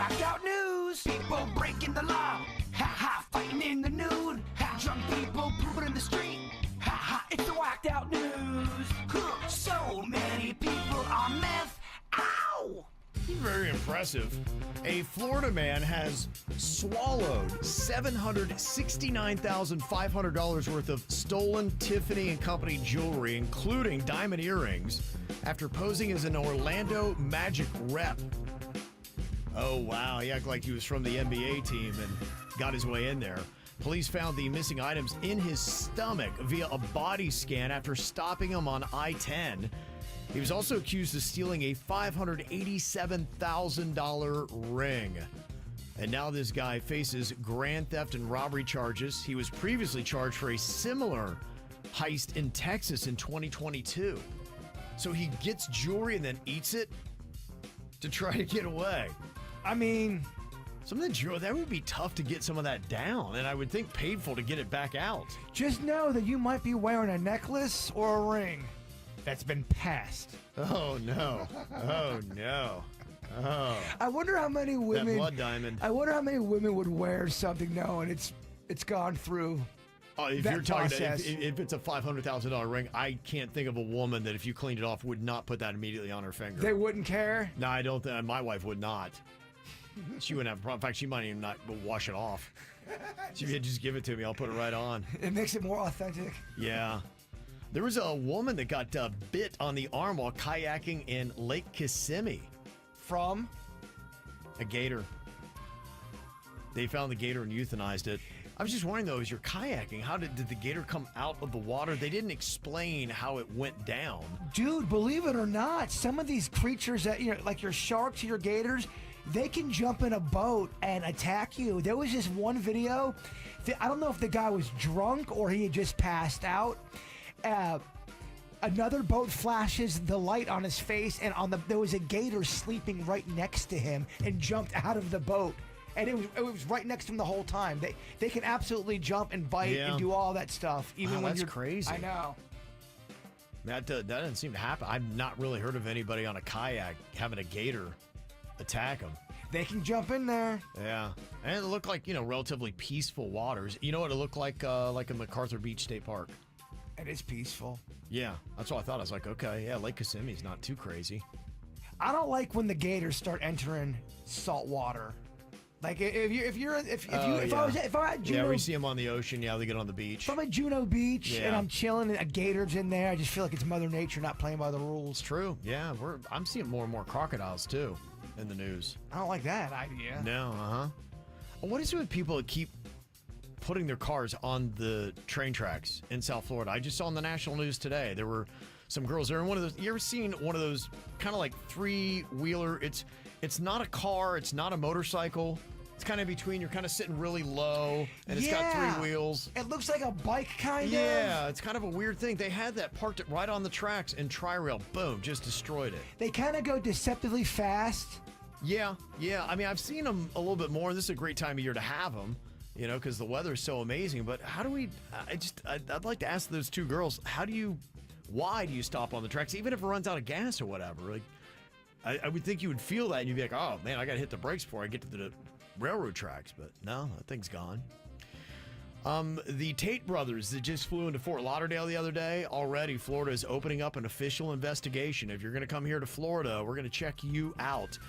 whacked out news. People breaking the law. Ha ha, fighting in the nude. Ha, drunk people pooping in the street. Ha ha, it's the whacked out news. Huh, so many people on meth. Ow! Very impressive. A Florida man has swallowed $769,500 worth of stolen Tiffany & Company jewelry, including diamond earrings, after posing as an Orlando Magic rep. Oh, wow. He acted like he was from the NBA team and got his way in there. Police found the missing items in his stomach via a body scan after stopping him on I-10. He was also accused of stealing a $587,000 ring. And now this guy faces grand theft and robbery charges. He was previously charged for a similar heist in Texas in 2022. So he gets jewelry and then eats it to try to get away. I mean, some of the jewelry, that would be tough to get some of that down, and I would think painful to get it back out. just know that you might be wearing a necklace or a ring that's been passed. Oh, no. Oh, no. Oh. I wonder how many women. That blood diamond. I wonder how many women would wear something knowing it's gone through. Oh, if that you're talking process. if it's a $500,000 ring, I can't think of a woman that if you cleaned it off would not put that immediately on her finger. They wouldn't care. No, I don't think my wife would not. She wouldn't have a problem. In fact, she might even not wash it off. She would just give it to me. I'll put it right on. It makes it more authentic. Yeah. There was a woman that got bit on the arm while kayaking in Lake Kissimmee. From? A gator. They found the gator and euthanized it. I was just wondering, though, as you're kayaking, how did the gator come out of the water? They didn't explain how it went down. Dude, believe it or not, some of these creatures that, like your sharks, your gators, they can jump in a boat and attack you. There was this one video. I don't know if the guy was drunk or he had just passed out. Another boat flashes the light on his face, and there was a gator sleeping right next to him and jumped out of the boat. And it was right next to him the whole time. They can absolutely jump and bite and do all that stuff. Even when that's crazy. I know. That doesn't seem to happen. I've not really heard of anybody on a kayak having a gator attack them. They can jump in there. Yeah. And it looked like, relatively peaceful waters. You know what it looked like in MacArthur Beach State Park? It is peaceful. Yeah, that's what I thought. I was like, okay, yeah, Lake Kissimmee's not too crazy. I don't like when the gators start entering salt water. Like if I'm at Juneau, yeah, we see them on the ocean. Yeah, they get on the beach. if I'm at Juneau Beach Yeah. and I'm chilling and a gator's in there, I just feel like it's Mother Nature not playing by the rules. True. Yeah, I'm seeing more and more crocodiles too in the news. I don't like that idea. No, What is it with people that keep putting their cars on the train tracks in South Florida? I just saw on the national news today there were some girls there in one of those. You ever seen one of those kind of like three-wheeler? It's not a car, it's not a motorcycle. It's kind of between. You're kind of sitting really low, and it's got three wheels. It looks like a bike, kind of. Yeah, it's kind of a weird thing. They had that parked it right on the tracks, and Tri-Rail, boom, just destroyed it. They kind of go deceptively fast. Yeah. I mean, I've seen them a little bit more. This is a great time of year to have them, because the weather is so amazing. But how do we? I'd like to ask those two girls, why do you stop on the tracks, even if it runs out of gas or whatever? Like, I would think you would feel that, and you'd be like, oh man, I got to hit the brakes before I get to the railroad tracks, but no, that thing's gone. The Tate brothers that just flew into Fort Lauderdale the other day, already Florida is opening up an official investigation. If you're going to come here to Florida, we're going to check you out.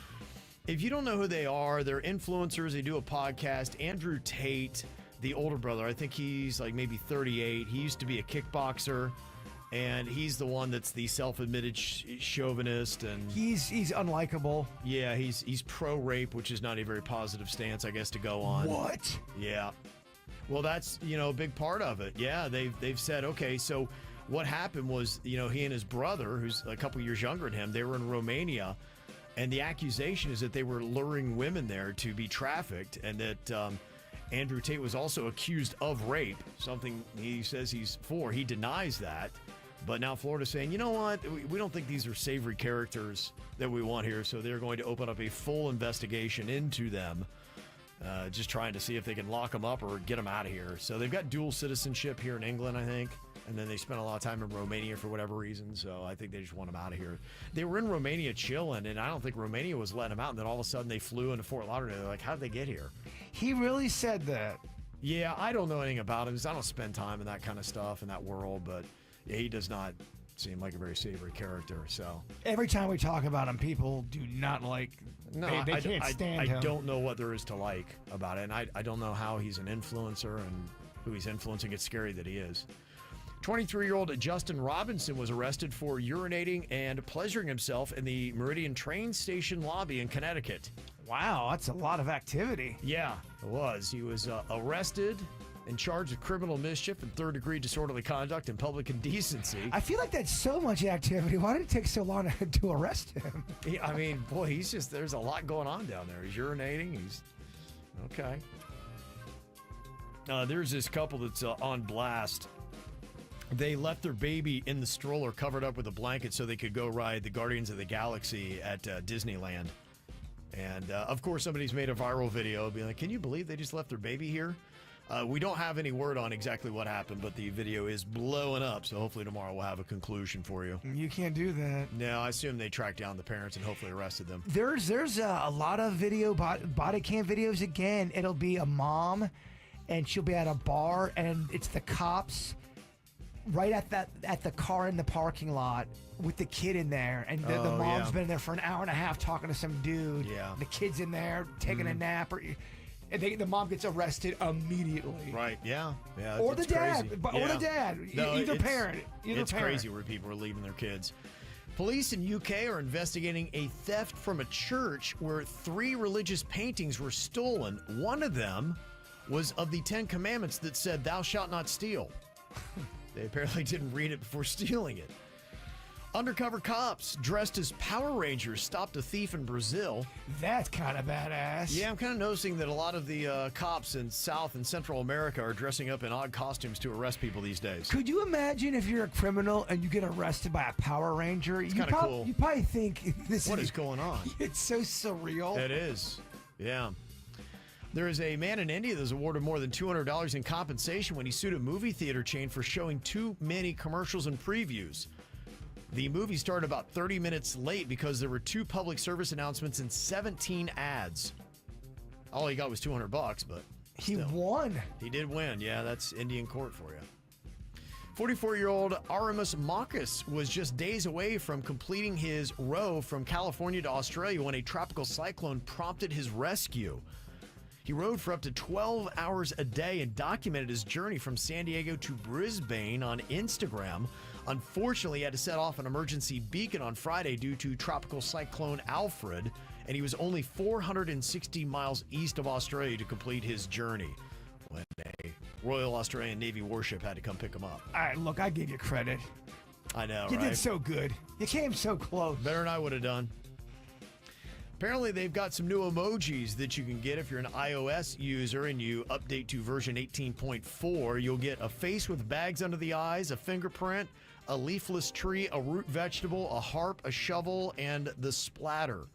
If you don't know who they are, they're influencers. They do a podcast. Andrew Tate, the older brother, I think he's like maybe 38. He used to be a kickboxer, and he's the one that's the self-admitted chauvinist, and He's unlikable. yeah, he's pro-rape, which is not a very positive stance, I guess, to go on. What? Yeah. Well, that's, a big part of it. Yeah, they've said, okay, so what happened was, he and his brother, who's a couple years younger than him, they were in Romania, and the accusation is that they were luring women there to be trafficked, and that Andrew Tate was also accused of rape, something he says he's for. He denies that. But now Florida's saying, you know what? We don't think these are savory characters that we want here, so they're going to open up a full investigation into them, just trying to see if they can lock them up or get them out of here. So they've got dual citizenship here in England, I think. And then they spent a lot of time in Romania for whatever reason, so I think they just want him out of here. They were in Romania chilling, and I don't think Romania was letting him out. And then all of a sudden they flew into Fort Lauderdale. They're like, how did they get here? He really said that. Yeah, I don't know anything about him because I don't spend time in that kind of stuff in that world, but yeah, he does not seem like a very savory character. So Every time we talk about him, people do not like. no, they can't stand him. I don't know what there is to like about it, and I don't know how he's an influencer and who he's influencing. It's scary that he is. 23-year-old Justin Robinson was arrested for urinating and pleasuring himself in the Meridian train station lobby in Connecticut. Wow, that's a lot of activity. Yeah, it was. He was arrested and charged with criminal mischief and third-degree disorderly conduct and public indecency. I feel like that's so much activity. Why did it take so long to arrest him? I mean, boy, there's a lot going on down there. He's urinating. He's okay. There's this couple that's on blast. They left their baby in the stroller covered up with a blanket so they could go ride the Guardians of the Galaxy at Disneyland. And, of course, somebody's made a viral video being like, can you believe they just left their baby here? We don't have any word on exactly what happened, but the video is blowing up, so hopefully tomorrow we'll have a conclusion for you. You can't do that. No, I assume they tracked down the parents and hopefully arrested them. There's a lot of body cam videos again. It'll be a mom, and she'll be at a bar, and it's the cops right at the car in the parking lot with the kid in there, and the mom's been in there for an hour and a half talking to some dude. Yeah. The kid's in there taking a nap, and the mom gets arrested immediately. Right, yeah. Or the it's dad. crazy. Or the dad. No, Either parent. It's crazy where people are leaving their kids. Police in UK are investigating a theft from a church where 3 religious paintings were stolen. One of them was of the 10 Commandments that said, "Thou shalt not steal." They apparently didn't read it before stealing it. Undercover cops dressed as Power Rangers stopped a thief in Brazil. That's kind of badass. Yeah, I'm kind of noticing that a lot of the cops in South and Central America are dressing up in odd costumes to arrest people these days. Could you imagine if you're a criminal and you get arrested by a Power Ranger? It's kind of cool. You probably think What is going on? It's so surreal. It is. Yeah. There is a man in India that was awarded more than $200 in compensation when he sued a movie theater chain for showing too many commercials and previews. The movie started about 30 minutes late because there were 2 public service announcements and 17 ads. All he got was $200, but he still. won. He did win. Yeah, that's Indian court for you. 44-year-old Aramis Marcus was just days away from completing his row from California to Australia when a tropical cyclone prompted his rescue. He rode for up to 12 hours a day and documented his journey from San Diego to Brisbane on Instagram. Unfortunately, he had to set off an emergency beacon on Friday due to Tropical Cyclone Alfred, and he was only 460 miles east of Australia to complete his journey when a Royal Australian Navy warship had to come pick him up. All right, look, I give you credit. I know, You right? did so good. You came so close. Better than I would have done. Apparently, they've got some new emojis that you can get if you're an iOS user and you update to version 18.4. You'll get a face with bags under the eyes, a fingerprint, a leafless tree, a root vegetable, a harp, a shovel, and the splatter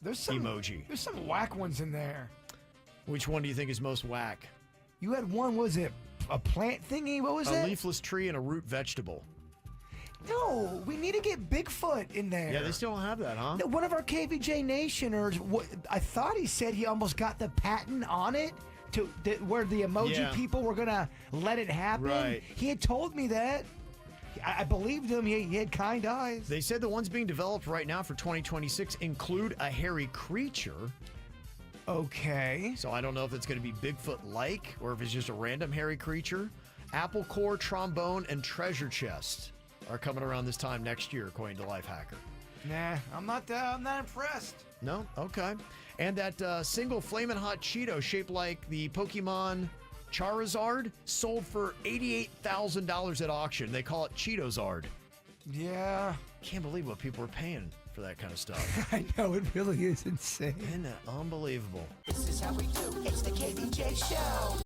There's some emoji. There's some whack ones in there. Which one do you think is most whack? You had one, was it a plant thingy? What was A that? leafless tree and a root vegetable. No, we need to get Bigfoot in there. Yeah, they still don't have that, huh? One of our KVJ Nationers, I thought he said he almost got the patent on it where the emoji people were going to let it happen. Right. He had told me that. I believed him. He had kind eyes. They said the ones being developed right now for 2026 include a hairy creature. Okay. So I don't know if it's going to be Bigfoot-like or if it's just a random hairy creature. Apple core, trombone, and treasure chest are coming around this time next year, according to Lifehacker. Nah, I'm not impressed. No? Okay. And that single Flamin' Hot Cheeto shaped like the Pokemon Charizard sold for $88,000 at auction. They call it Cheetozard. Yeah. Can't believe what people are paying for that kind of stuff. I know, it really is insane. Isn't that unbelievable? This is how we do. It's the KVJ Show.